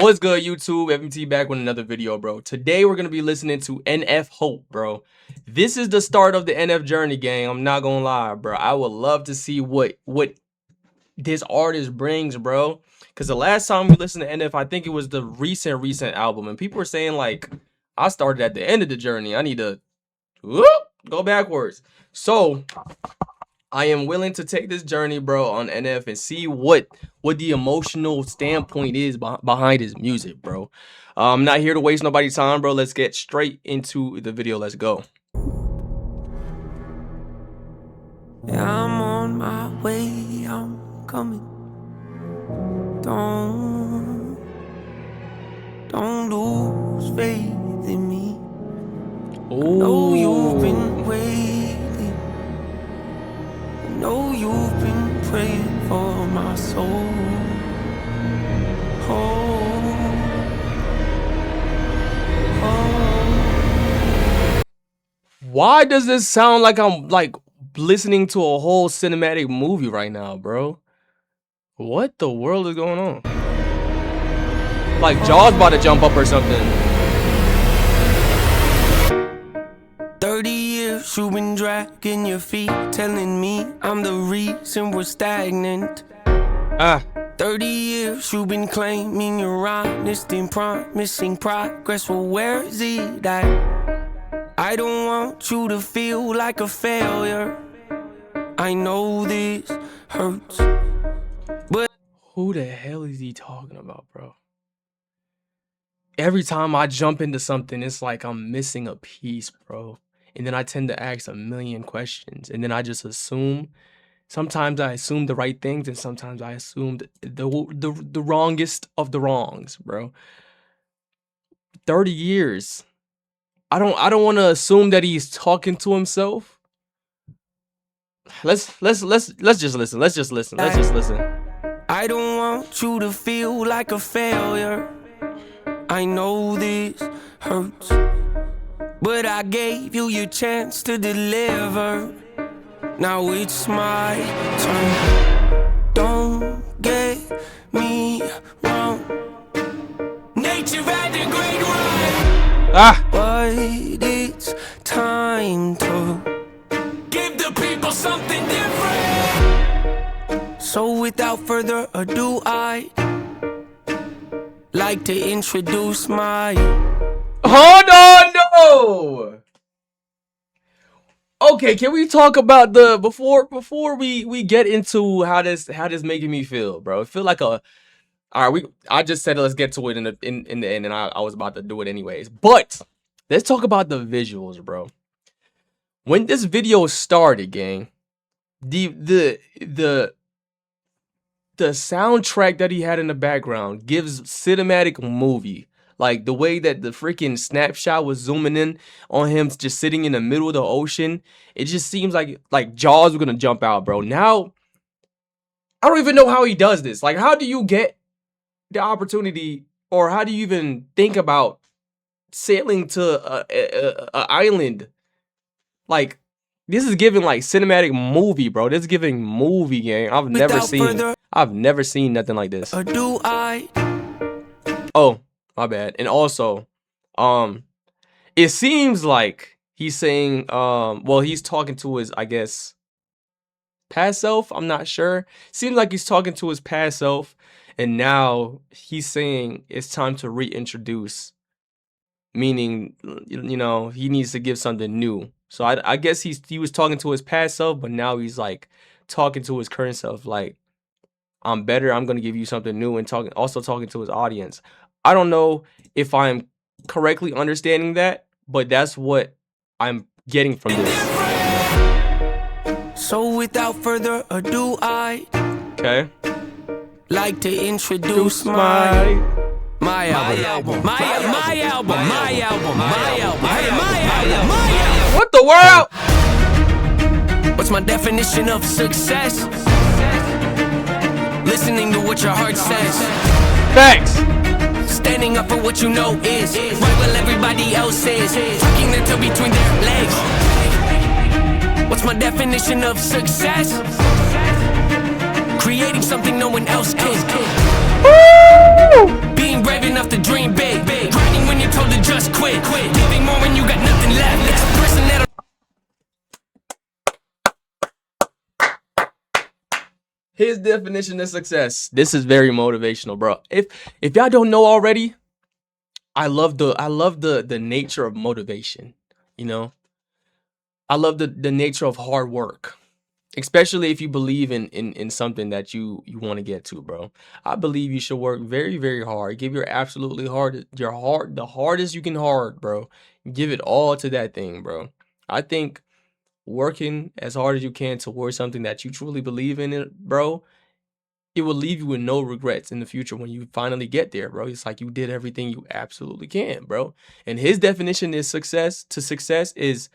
What's good, YouTube? Fmbtee back with another video, bro. Today we're gonna be listening to NF Hope, bro. This is the start of the NF journey, gang. I'm not gonna lie, bro. I would love to see what this artist brings, bro. Cause the last time we listened to NF, I think it was the recent album, and people were saying like, I started at the end of the journey. I need to go backwards. So I am willing to take this journey, bro, on NF and see what the emotional standpoint is behind his music, bro. I'm not here to waste nobody's time, bro. Let's get straight into the video. Let's go. Yeah, I'm on my way, I'm coming. Don't lose faith in me. Ooh. I know you've been waiting. I know you've been praying for my soul. Why does this sound like I'm like listening to a whole cinematic movie right now, bro? What the world is going on? Like Jaws about to jump up or something. 30 years you've been dragging your feet, telling me I'm the reason we're stagnant. 30 years you've been claiming you're honest and promising progress. Well, where is it at? I don't want you to feel like a failure. I know this hurts, but who the hell is he talking about, bro? Every time I jump into something, it's like I'm missing a piece, bro. And then I tend to ask a million questions, and then I just assume. Sometimes I assume the right things, and sometimes I assume the wrongest of the wrongs, bro. 30 years. I don't want to assume that he's talking to himself. Let's just listen. Let's just listen. I don't want you to feel like a failure. I know this hurts, but I gave you your chance to deliver. Now it's my turn. Don't get me wrong. Nature had a great run. But it's time to give the people something different. So without further ado, I'd like to introduce my... Hold on, no! Okay, can we talk about the before we get into how this making me feel, bro? I feel like a all right. I just said let's get to it in the end, and I was about to do it anyways. But let's talk about the visuals, bro. When this video started, gang, the soundtrack that he had in the background gives cinematic movie. Like the way that the freaking snapshot was zooming in on him just sitting in the middle of the ocean. It just seems like Jaws were gonna jump out, bro. Now, I don't even know how he does this. Like, how do you get the opportunity, or how do you even think about sailing to a island? Like, this is giving like cinematic movie, bro. This is giving movie, gang. I've never seen nothing like this. Oh. My bad. And also, it seems like he's saying, well, he's talking to his, I guess, past self. I'm not sure. Seems like he's talking to his past self, and now he's saying it's time to reintroduce, meaning, you know, he needs to give something new. So I guess he was talking to his past self, but now he's like talking to his current self, like, I'm better. I'm gonna give you something new, and also talking to his audience. I don't know if I'm correctly understanding that, but that's what I'm getting from this. So without further ado, I like to introduce my album. What the world? What's my definition of success? Listening to what your heart says. Thanks. Standing up for what you know is right while everybody else is tucking their toe between their legs. What's my definition of success? Creating something no one else can. Being Being brave enough to dream big. Grinding when you're told to just quit. Giving more when you got nothing left. It's a person that'll His definition of success. This is very motivational, bro. If y'all don't know already, I love the nature of motivation. You know, I love the nature of hard work, especially if you believe in something that you want to get to, bro. I believe you should work very, very hard. Give your absolutely the hardest you can hard, bro. Give it all to that thing, bro. I think working as hard as you can towards something that you truly believe in it, bro, it will leave you with no regrets in the future when you finally get there, bro. It's like you did everything you absolutely can, bro. And his definition is success is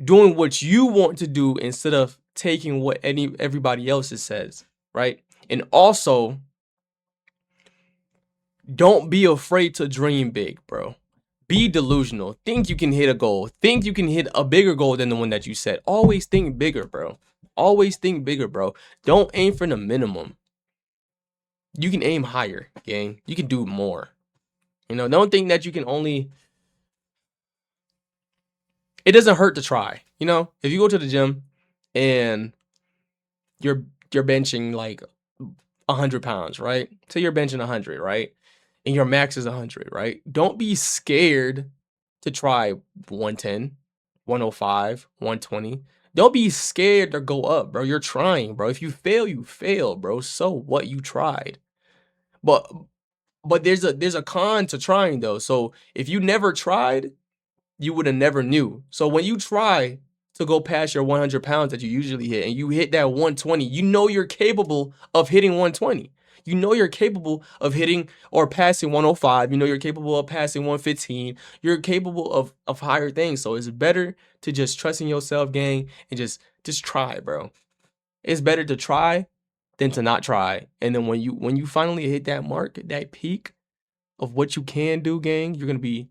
doing what you want to do instead of taking what everybody else says, right? And also, don't be afraid to dream big, bro. Be delusional. Think you can hit a goal. Think you can hit a bigger goal than the one that you set. Always think bigger, bro. Always think bigger, bro. Don't aim for the minimum. You can aim higher, gang. You can do more. You know, don't think that you can only... It doesn't hurt to try. You know, if you go to the gym and you're benching like 100 pounds, right? Say you're benching 100, right? And your max is 100, right? Don't be scared to try 110, 105, 120. Don't be scared to go up, bro. You're trying, bro. If you fail, you fail, bro. So what? You tried. But there's a con to trying though. So if you never tried, you would have never knew. So when you try to go past your 100 pounds that you usually hit and you hit that 120, you know you're capable of hitting 120. You know you're capable of hitting or passing 105. You know you're capable of passing 115. You're capable of higher things. So it's better to just trust in yourself, gang, and just try, bro. It's better to try than to not try. And then when you finally hit that mark, that peak of what you can do, gang, you're gonna be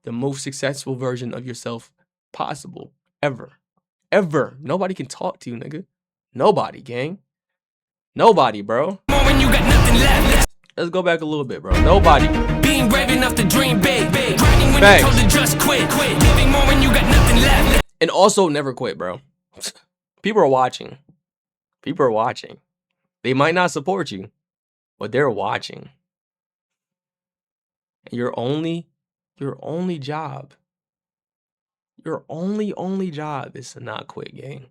the most successful version of yourself possible ever. Ever. Nobody can talk to you, nigga. Nobody, gang. Nobody, bro. when you got nothing left. Let's go back a little bit, bro. Nobody. Being brave enough to dream big. Grinding when you're told to just quit. Giving more when you got nothing left. And also never quit, bro. People are watching. People are watching. They might not support you, but they're watching. Your only job, your only job is to not quit, gang.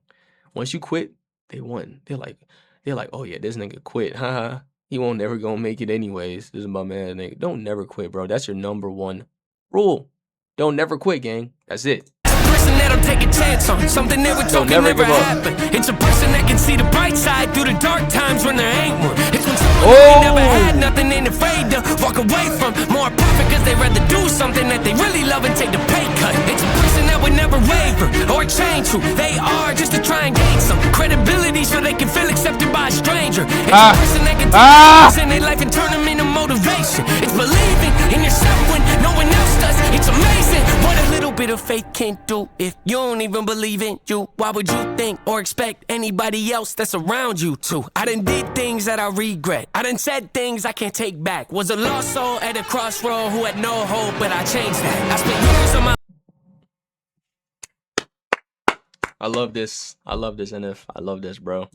Once you quit, they won. They're like, oh yeah, this nigga quit, haha. He won't never gonna make it anyways. This is my man, nigga. Don't never quit, bro. That's your number one rule. Don't never quit, gang. That's it. Person that'll take a chance on something they were talking never happen. It's a person that can see the bright side through the dark times when there ain't one. It's when someone who never had nothing ain't afraid to walk away from more profit because they rather do something that they really love and take the pay cut. It's a person that would never waver or change who they are just to try and gain some credibility so they can feel accepted by a stranger. It's a person that can take in their life and turn them into motivation. It's believing in yourself when no one else does. It's amazing what a little bit of faith can do. If you don't even believe in you, why would you think or expect anybody else that's around you to? I done did things that I regret. I done said things I can't take back. Was a lost soul at a crossroad who had no hope, but I changed that. I spent years on my... I love this, NF. I love this, bro.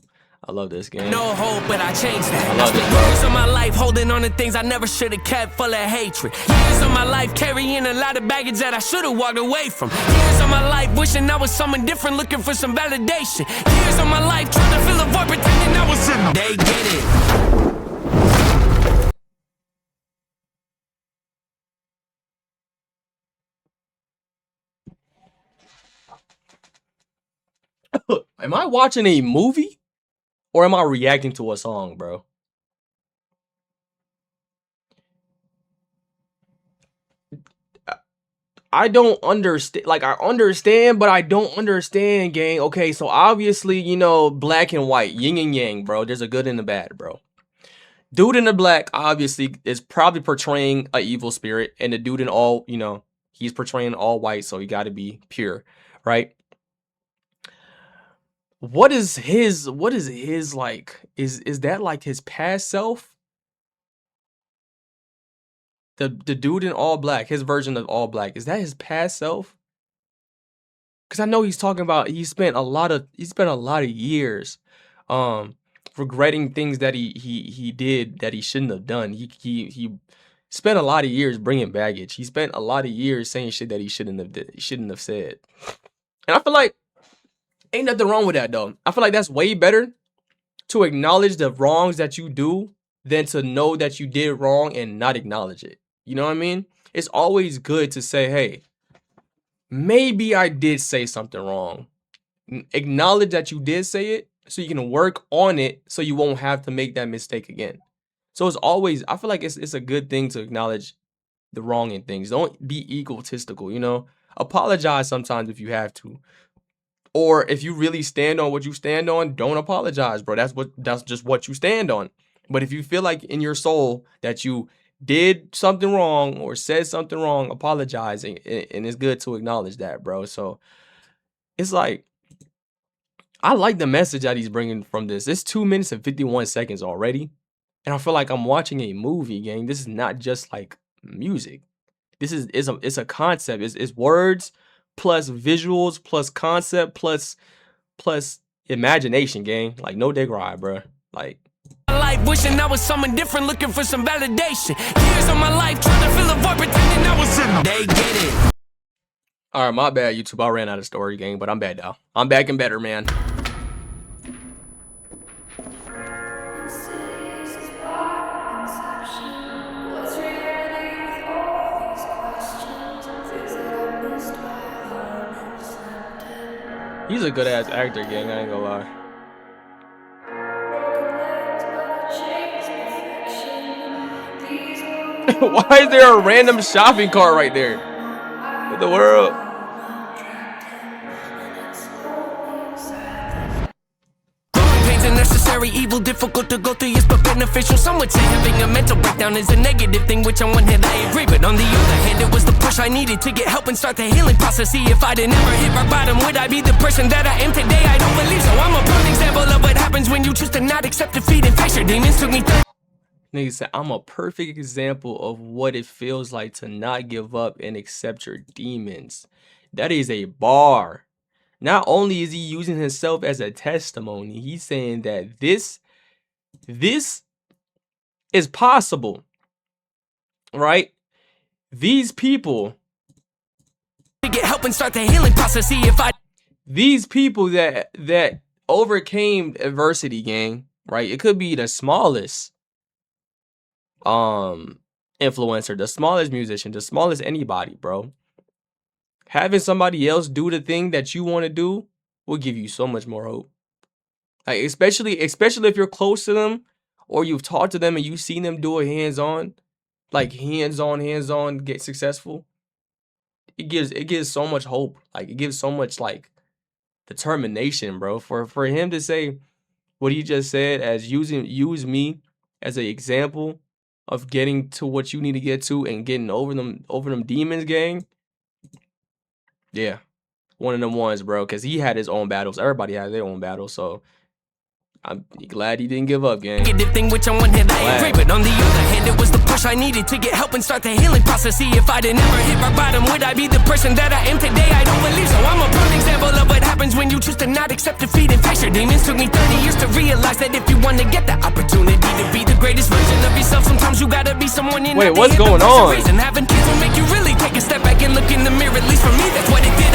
I love this game. No hope, but I changed that. I love this, years of my life holding on to things I never should have kept, full of hatred. Years of my life carrying a lot of baggage that I should have walked away from. Years of my life wishing I was someone different, looking for some validation. Years of my life trying to fill a void, pretending I was in. They get it. Am I watching a movie? Or am I reacting to a song, bro? I don't understand. Like, I understand, but I don't understand, gang. Okay, so obviously, you know, black and white, yin and yang, bro. There's a good and a bad, bro. Dude in the black, obviously, is probably portraying an evil spirit. And the dude in all, you know, he's portraying all white, so he got to be pure, right? What is his like, is that like his past self? The dude in all black, his version of all black, is that his past self? Because I know he's talking about he spent a lot of years um regretting things that he did that he shouldn't have done. He spent a lot of years bringing baggage. He spent a lot of years saying shit that he shouldn't have said. And I feel like ain't nothing wrong with that though. I feel like that's way better to acknowledge the wrongs that you do than to know that you did wrong and not acknowledge it. You know what I mean? It's always good to say, hey, maybe I did say something wrong. Acknowledge that you did say it so you can work on it so you won't have to make that mistake again. So it's always, I feel like it's a good thing to acknowledge the wrong in things. Don't be egotistical, you know? Apologize sometimes if you have to. Or if you really stand on what you stand on, don't apologize, bro. That's just what you stand on. But if you feel like in your soul that you did something wrong or said something wrong, apologize, and it's good to acknowledge that, bro. So it's like I like the message that he's bringing from this. It's 2 minutes and 51 seconds already, and I feel like I'm watching a movie, gang. This is not just like music. This is it's a concept. It's words plus visuals plus concept plus imagination, gang. Like no dig ride, bro. Like life wishing I was someone different, looking for some validation. Years of my life trying to fill a void, pretending I was in. They get it. All right, my bad, YouTube. I ran out of story, gang, but I'm bad now. I'm back and better, man. He's a good ass actor, gang. I ain't gonna lie. Why is there a random shopping cart right there? What the world? Necessary evil, difficult to go through, yes, but beneficial. Some would say having a mental breakdown is a negative thing, which on one hand I agree, but on the other hand it was the push I needed to get help and start the healing process. See, if I didn't ever hit rock bottom, would I be the person that I am today? I don't believe so. I'm a prime example of what happens when you choose to not accept defeat and face your demons. Took me Nigga said, I'm a perfect example of what it feels like to not give up and accept your demons. That is a bar. Not only is he using himself as a testimony, he's saying that this is possible, right? These people to get help and start the healing process. See, if I these people that overcame adversity, gang, right? It could be the smallest influencer, the smallest musician, the smallest anybody, bro. Having somebody else do the thing that you want to do will give you so much more hope. Like especially if you're close to them or you've talked to them and you've seen them do it hands-on, like hands-on, get successful. It gives so much hope. Like it gives so much like determination, bro. For him to say what he just said as use me as an example of getting to what you need to get to and getting over them demons, gang. Yeah, one of them ones, bro, because he had his own battles. Everybody had their own battles, so I'm glad he didn't give up, gang. Thing which on one hand I agree, but on the other hand it was the push I needed to get help and start the healing process. See, if I didn't ever hit rock bottom, would I be the person that I am today? I don't believe so. I'm a prime example of what happens when you choose to not accept defeat and face your demons. Took me 30 years to realize that if you want to get the opportunity to be the greatest version of yourself, sometimes you gotta be someone you're not. Wait, what's going on? Having kids will make you really take a step back and look in the mirror. At least for me, that's what it did.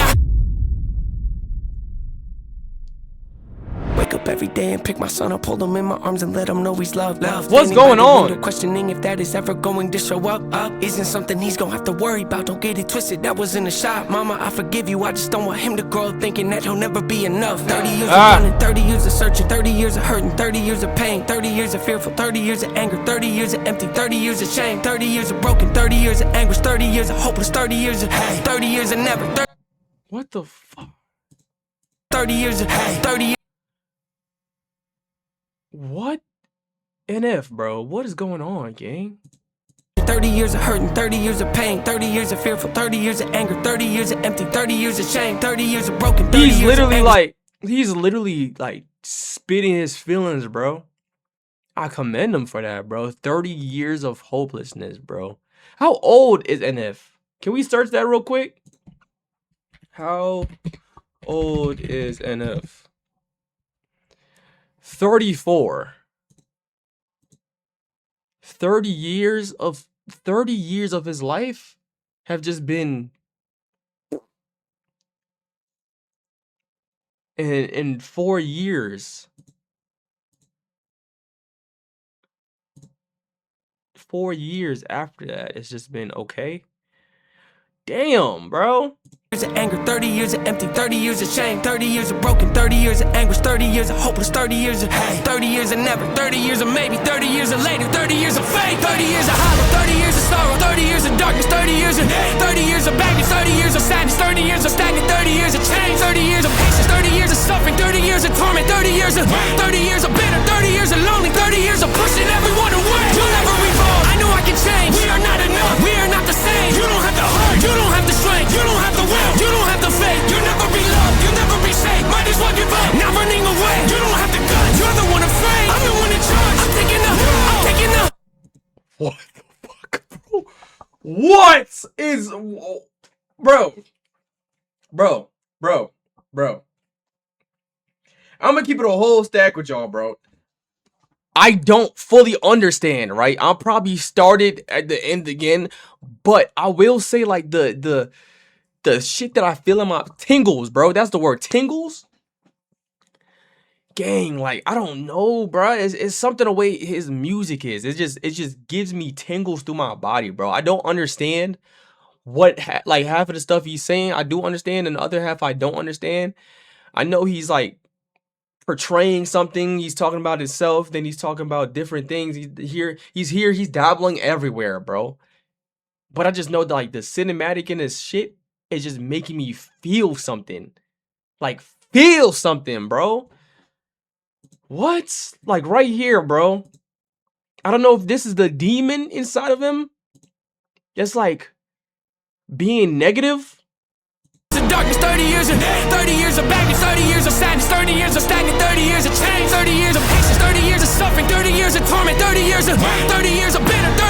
Wake up every day and pick my son up, hold him in my arms and let him know he's loved. What's going on? Questioning if that is ever going to show up. Isn't something he's gonna have to worry about. Don't get it twisted, that was in the shop. Mama, I forgive you, I just don't want him to grow up thinking that he'll never be enough. 30 years of running, 30 years of searching, 30 years of hurting, 30 years of pain, 30 years of fearful, 30 years of anger, 30 years of empty, 30 years of shame, 30 years of broken, 30 years of anguish, 30 years of hopeless, 30 years of hey, 30 years of never. What the fuck? 30 years of hey, 30 years. What? NF, bro. What is going on, gang? 30 years of hurting, 30 years of pain, 30 years of fearful, 30 years of anger, 30 years of empty, 30 years of shame, 30 years of broken, 30 he's years literally of like, he's literally like spitting his feelings, bro. I commend him for that, bro. 30 years of hopelessness, bro. How old is NF? Can we search that real quick? How old is NF? 34. 30 years of 30 years of his life have just been in 4 years. 4 years after that, it's just been okay. Damn, bro. Years of anger, 30 years of empty, 30 years of shame, 30 years of broken, 30 years of anguish, 30 years of hopeless, 30 years of hate, 30 years of never, 30 years of maybe, 30 years of later, 30 years of fate, 30 years of hollow, 30 years of sorrow, 30 years of darkness, 30 years of hate, 30 years of baggage, 30 years of sadness, 30 years of stagnant, 30 years of change, 30 years of patience, 30 years of suffering, 30 years of torment, 30 years of 30 years of bitter, 30 years of lonely, 30 years of pushing everyone away. You'll never revolve. I know I can change. We are not enough. We are not the same. You don't have the heart. You don't have the strength. You don't have the will. You don't have the faith. You'll never be loved. You'll never be safe. Might as well give up. Not running away. You don't have the guts. You're the one afraid. I'm the one in charge. I'm taking the. What the fuck, bro? What is, bro? Bro. I'm gonna keep it a whole stack with y'all, bro. I don't fully understand, right? I'll probably started at the end again, but I will say like the shit that I feel in my tingles, bro. That's the word, tingles. Gang, like I don't know, bro. It's something the way his music is. It just gives me tingles through my body, bro. I don't understand what like half of the stuff he's saying. I do understand, and the other half I don't understand. I know he's like portraying something, he's talking about himself, then he's talking about different things. He's dabbling everywhere, bro. But I just know that like the cinematic in this shit is just making me feel something. Like feel something, bro. What? Like right here, bro. I don't know if this is the demon inside of him. Just like being negative. Darkness, 30 years of 30 years of baggage, 30 years of sadness, 30 years of stagnant, 30 years of change, 30 years of patience, 30 years of suffering, 30 years of torment, 30 years of bitter, 30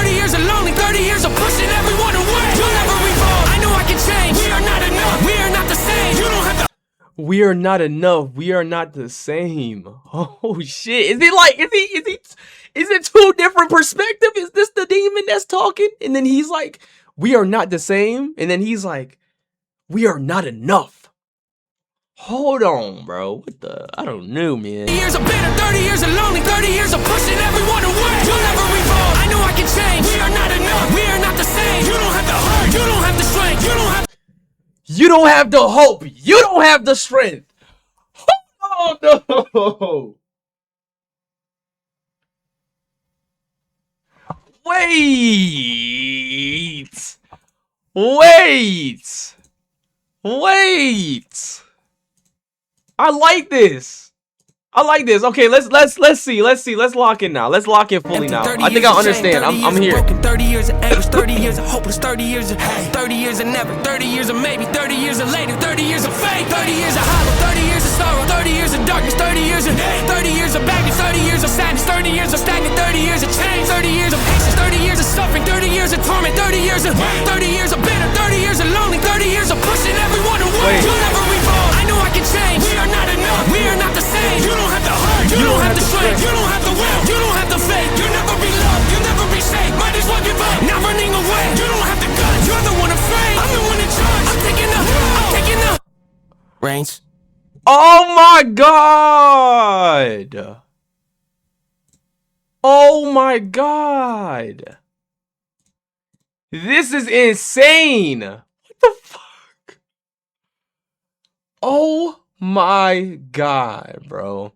years of lonely, 30 years of pushing everyone away. You'll never revolve. I know I can change. We are not enough. We are not the same. You don't have to. We are not enough. We are not the same. Oh shit. Is it like is it two different perspectives? Is this the demon that's talking? And then he's like, we are not the same. And then he's like, we are not enough. Hold on, bro. What the? I don't know, man. 30 years of bitter, 30 years of lonely, 30 years of pushing everyone away. You'll never revolve. I know I can change. We are not enough. We are not the same. You don't have the heart. You don't have the strength. You don't have. You don't have the hope. You don't have the strength. Oh no. Wait. Wait. Wait. I like this. I like this. Okay, let's see. Let's lock in now. Let's lock in fully now. I think I understand. I'm here. 30 years of anguish, 30 years of hopeless, 30 years of hate, 30 years of never, 30 years of maybe, 30 years of later, 30 years of fate, 30 years of hollow, 30 years of sorrow, 30 years of darkness, 30 years of hate, 30 years of baggage, 30 years of sadness, 30 years of stagnant, 30 years of change, 30 years of patience, 30 years of suffering, 30 years of torment, 30 years of bitter, 30 years of lonely, 30 years of pushing everyone away. You'll never revolve. I know I can change. We are not enough. We are not the same. You don't have the heart. You don't have the strength. You don't have the will. You don't have the faith. You'll never be loved. You'll never be safe. Might as well give up. Not running away. You don't have the guts. You're the one afraid. I'm the one in charge. I'm taking the reins. Oh my god. Oh my god. This is insane. What the fuck? Oh my god, bro.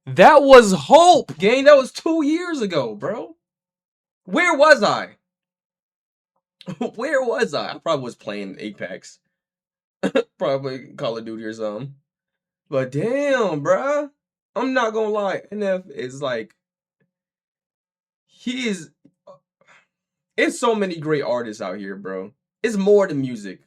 That was hope, gang. That was 2 years ago, bro. Where was I? Where was I? I probably was playing Apex. Probably Call of Duty or something. But damn, bruh. I'm not gonna lie. NF is like, he is. It's so many great artists out here, bro. It's more than music.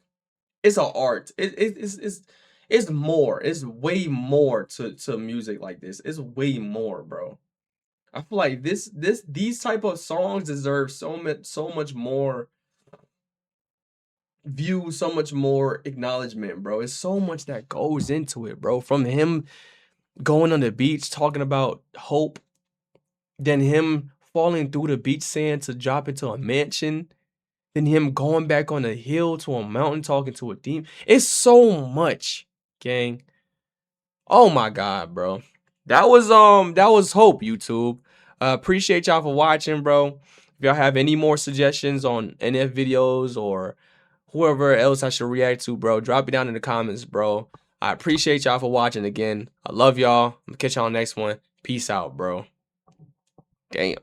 It's an art. It's more. It's way more to music like this. It's way more, bro. I feel like these type of songs deserve so much more views, so much more acknowledgement, bro. It's so much that goes into it, bro. From him going on the beach talking about hope, then him falling through the beach sand to drop into a mansion, then him going back on a hill to a mountain talking to a demon. It's so much, gang. Oh my god, bro. That was hope, YouTube. Appreciate y'all for watching, bro. If y'all have any more suggestions on NF videos or whoever else I should react to, bro, drop it down in the comments, bro. I appreciate y'all for watching again. I love y'all. I'm gonna catch y'all on the next one. Peace out, bro. Damn.